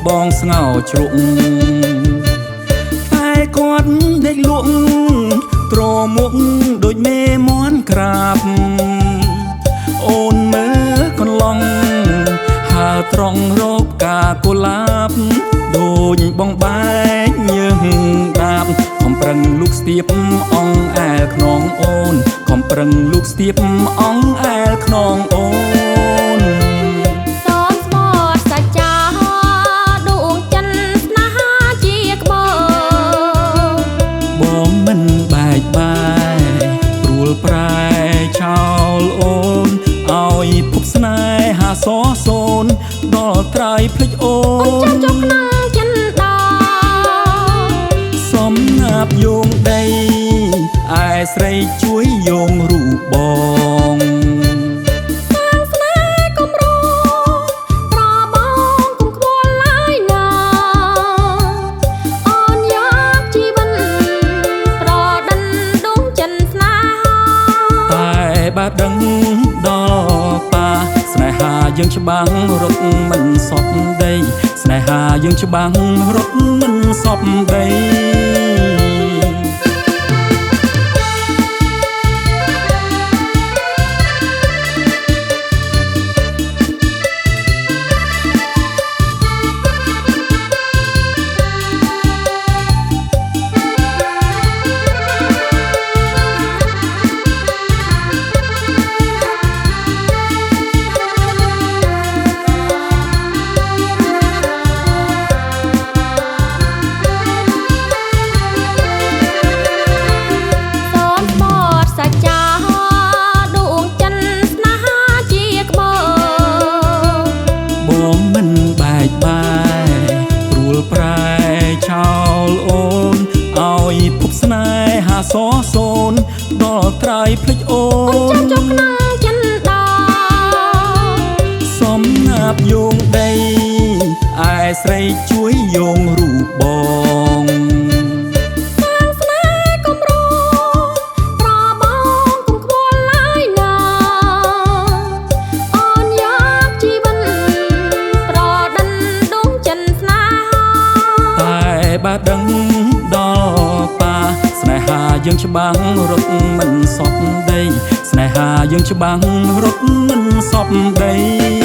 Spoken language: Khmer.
បងស្ងោជ្រុកតែគាត់ដេកលក់ទ្រមុខដូចមេមន់ក្រាបអូនមើលកន្លងហើត្រង់រកកាកុលាបដូចបងបែកយើងដាបខំប្រឹងលូកស្ទាបអងអែលខ្នងអូនខំប្រឹងលូកស្ទាបអងអែលខ្នងអូនបងមិនបែកបាយព្រួលប្រែចោលអូនឲ្យភពស្នេហាសសូនដល់ក្រៃភ្លេចអូនចុកណាចិនដាសំណាបយោងដីឯស្រីជួយយោងរូបបងសាងស្នេហ៍កុំរប្របងកុំខ្វល់ឡើយណាអូនយកជីវិតប្រដិនដួងចិនស្នេហាតែបើដឹងដល់ប៉ាស្នេហាយើងច្បាំងរត់មិនសពដីស្នេហាយើងច្បាំងរត់មិនសពដីប្រែចោលអូនឲ្យភពស្នេហាសសូនដល់ក្រៃភ្លេចអូនចុកណាចិនដាសំណាបយោងដីឯស្រីជួយយោងរូបបងសាងស្នេហ៍កុំរប្របងកុំខ្វល់ឡើយណាអូនយកជីវិតប្រដិនដួងចិនស្នេហាតែបើដឹងដល់ប៉ាស្នេហាយើងច្បាំងរត់មិនសពដីស្នេហាយើងច្បាំងរត់មិនសពដី